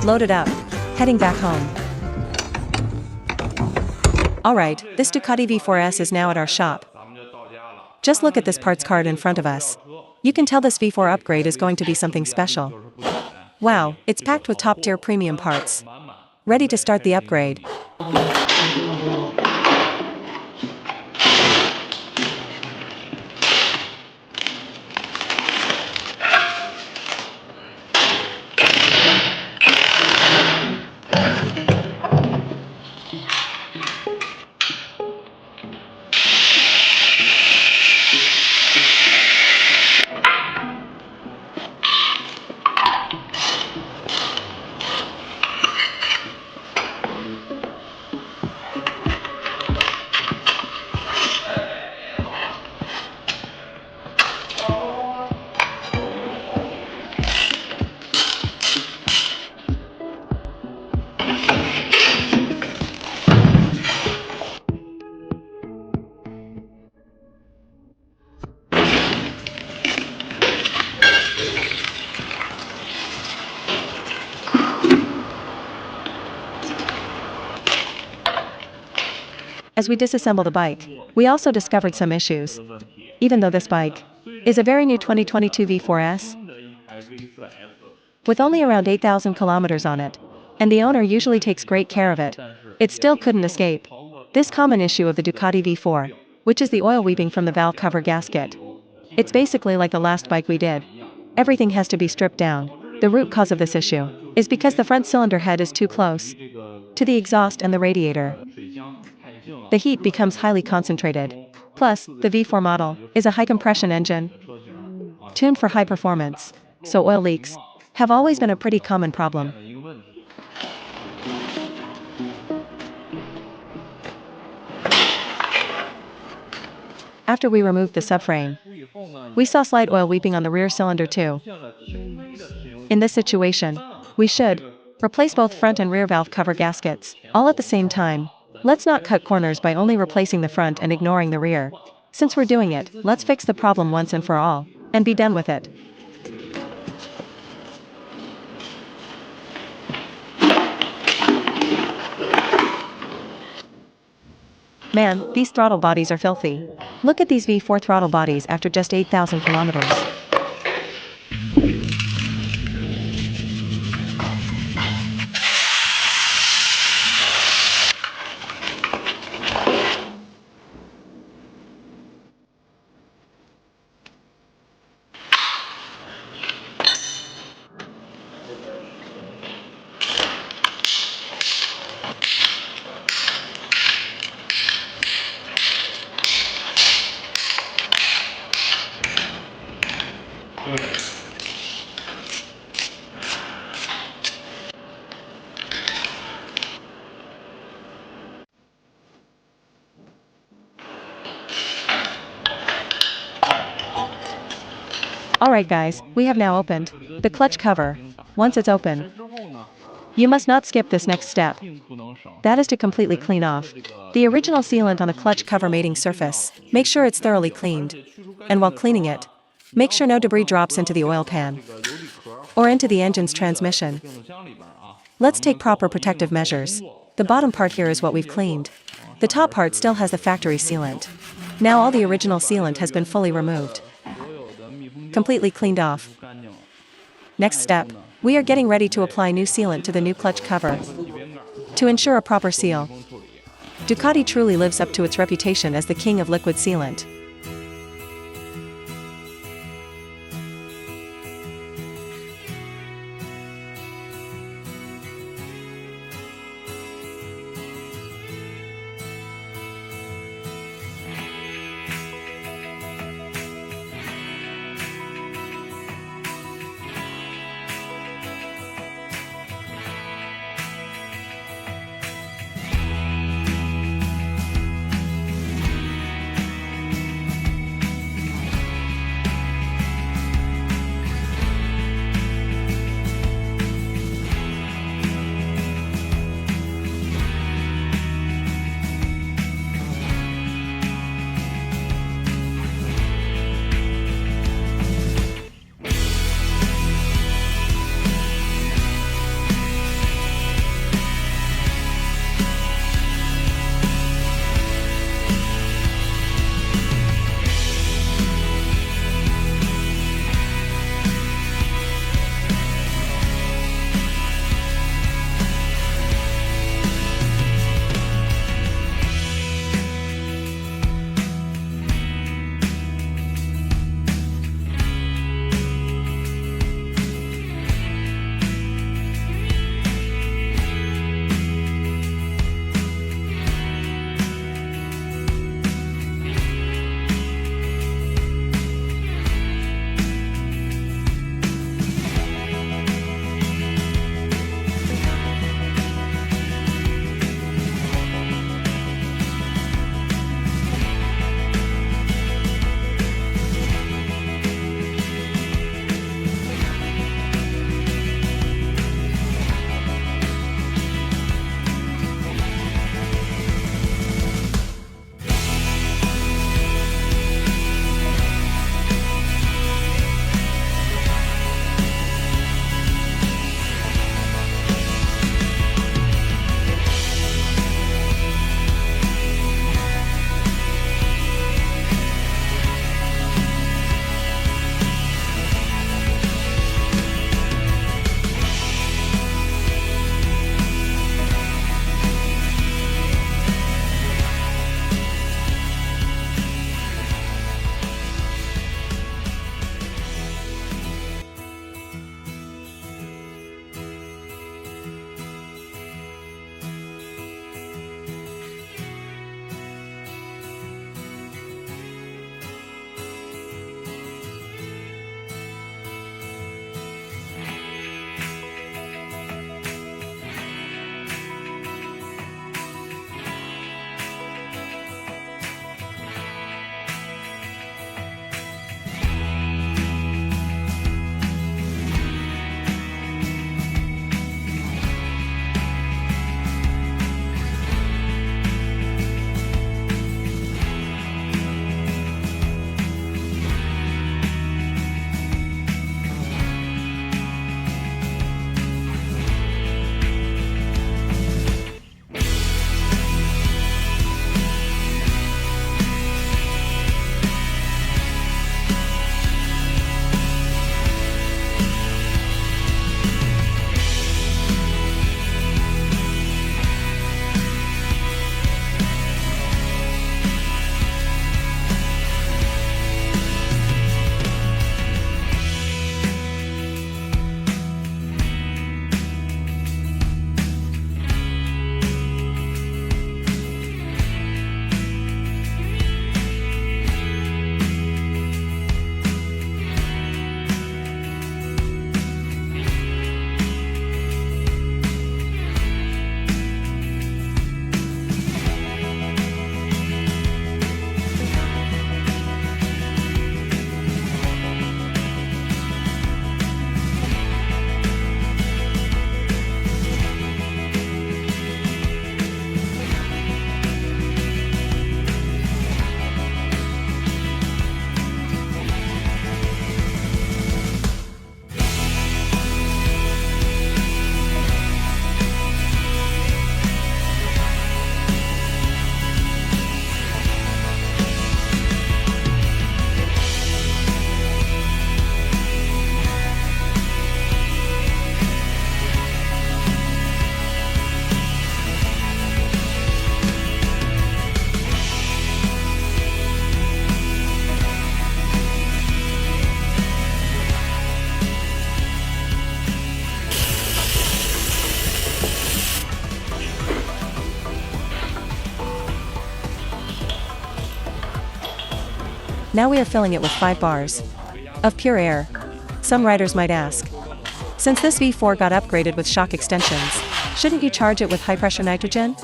loaded up, heading back home. Alright, this Ducati V4S is now at our shop. Just look at this parts card in front of us. You can tell this V4 upgrade is going to be something special. Wow, it's packed with top-tier premium parts. Ready to start the upgrade. As we disassemble the bike, we also discovered some issues. Even though this bike is a very new 2022 V4S, with only around 8,000 kilometers on it, and the owner usually takes great care of it still couldn't escape this common issue of the Ducati V4, which is the oil weeping from the valve cover gasket. It's basically like the last bike we did. Everything has to be stripped down. The root cause of this issue is because the front cylinder head is too close to the exhaust and the radiator. The heat becomes highly concentrated. Plus, the V4 model is a high-compression engine tuned for high performance, so oil leaks have always been a pretty common problem. After we removed the subframe, we saw slight oil weeping on the rear cylinder too. In this situation, we should replace both front and rear valve cover gaskets, all at the same time. Let's not cut corners by only replacing the front and ignoring the rear. Since we're doing it, let's fix the problem once and for all, and be done with it. Man, these throttle bodies are filthy. Look at these V4 throttle bodies after just 8,000 kilometers. Alright guys, we have now opened the clutch cover. Once it's open, you must not skip this next step. That is to completely clean off the original sealant on the clutch cover mating surface. Make sure it's thoroughly cleaned. And while cleaning it, make sure no debris drops into the oil pan or into the engine's transmission. Let's take proper protective measures. The bottom part here is what we've cleaned. The top part still has the factory sealant. Now all the original sealant has been fully removed, completely cleaned off. Next step, we are getting ready to apply new sealant to the new clutch cover to ensure a proper seal. Ducati truly lives up to its reputation as the king of liquid sealant. Now we are filling it with 5 bars of pure air. Some riders might ask, since this V4 got upgraded with shock extensions, shouldn't you charge it with high-pressure nitrogen?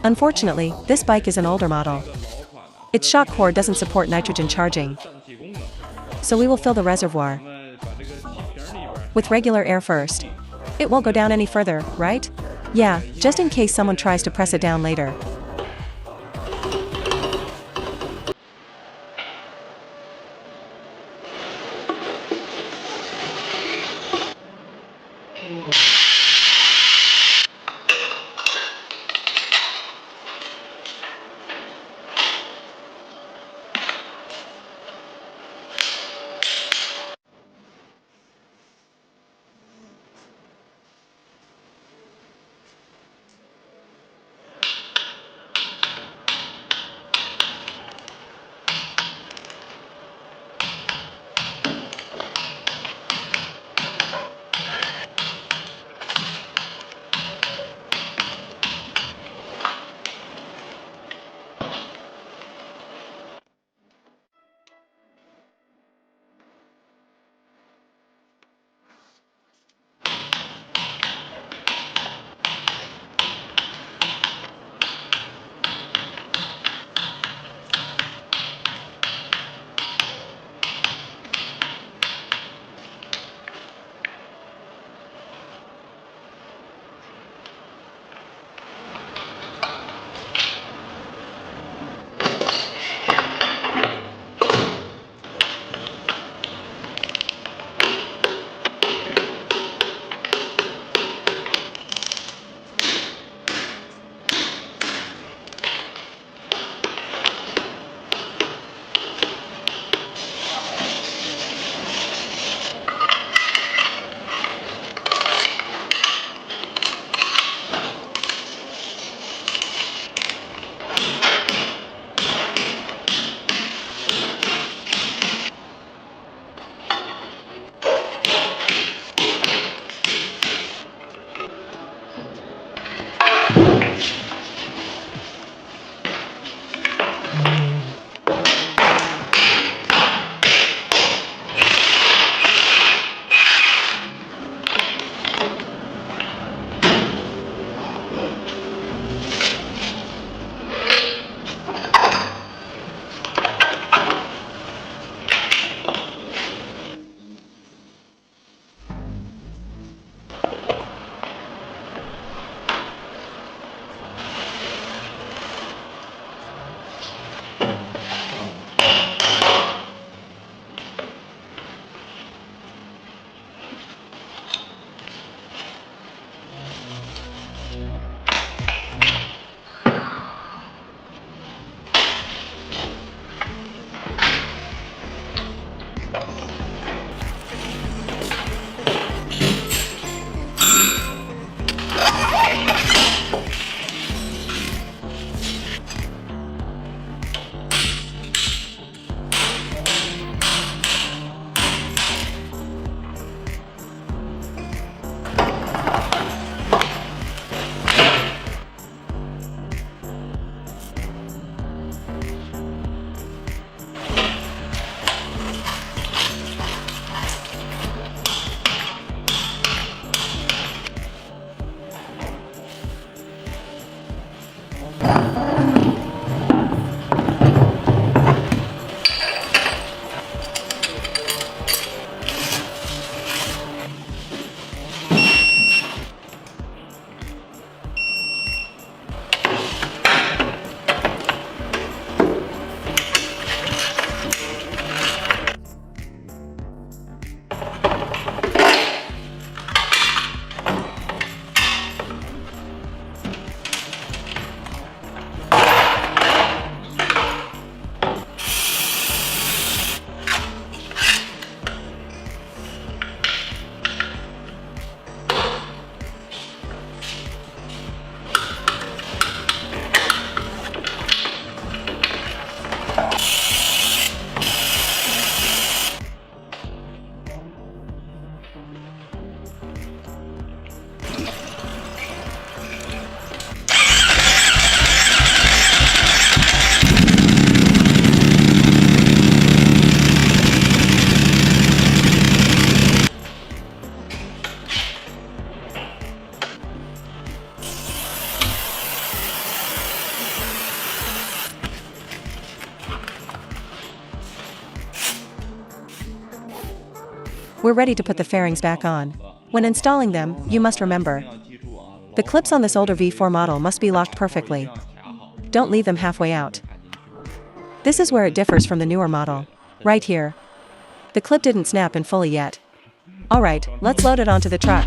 Unfortunately, this bike is an older model. Its shock core doesn't support nitrogen charging. So we will fill the reservoir with regular air first. It won't go down any further, right? Yeah, just in case someone tries to press it down later. we're ready to put the fairings back on. When installing them, you must remember, the clips on this older V4 model must be locked perfectly. Don't leave them halfway out. This is where it differs from the newer model. Right here. The clip didn't snap in fully yet. Alright, let's load it onto the truck.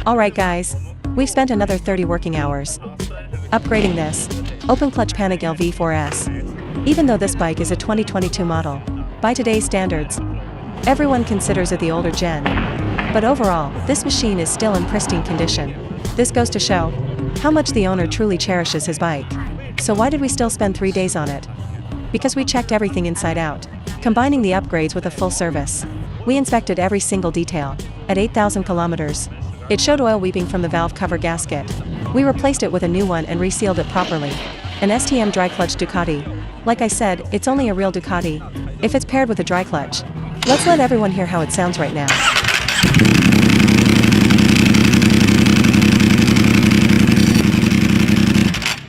Alright guys, we've spent another 30 working hours upgrading this open clutch Panigale V4S. Even though this bike is a 2022 model, by today's standards, everyone considers it the older gen. But overall, this machine is still in pristine condition. This goes to show how much the owner truly cherishes his bike. So why did we still spend 3 days on it? Because we checked everything inside out, combining the upgrades with a full service. We inspected every single detail. At 8,000 kilometers, it showed oil weeping from the valve cover gasket. We replaced it with a new one and resealed it properly. An STM dry clutch Ducati. Like I said, it's only a real Ducati if it's paired with a dry clutch. Let's let everyone hear how it sounds right now.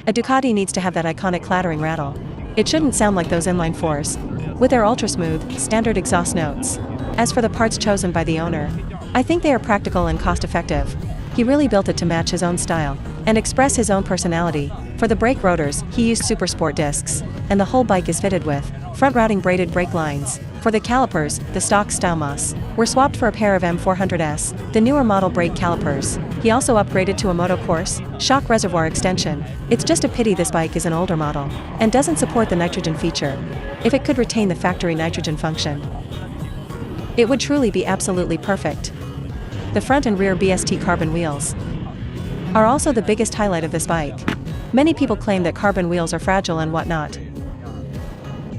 A Ducati needs to have that iconic clattering rattle. It shouldn't sound like those inline fours, with their ultra-smooth, standard exhaust notes. As for the parts chosen by the owner, I think they are practical and cost-effective. He really built it to match his own style and express his own personality. For the brake rotors, he used Super Sport discs, and the whole bike is fitted with front-routing braided brake lines. For the calipers, the stock Stylemos were swapped for a pair of M400S, the newer model brake calipers. He also upgraded to a Moto Corse shock reservoir extension. It's just a pity this bike is an older model and doesn't support the nitrogen feature. If it could retain the factory nitrogen function, it would truly be absolutely perfect. The front and rear BST carbon wheels are also the biggest highlight of this bike. Many people claim that carbon wheels are fragile and whatnot.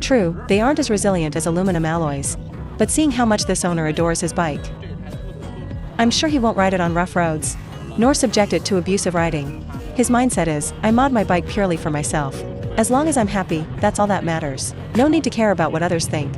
True, they aren't as resilient as aluminum alloys, but seeing how much this owner adores his bike, I'm sure he won't ride it on rough roads, nor subject it to abusive riding. His mindset is, I mod my bike purely for myself. As long as I'm happy, that's all that matters. No need to care about what others think.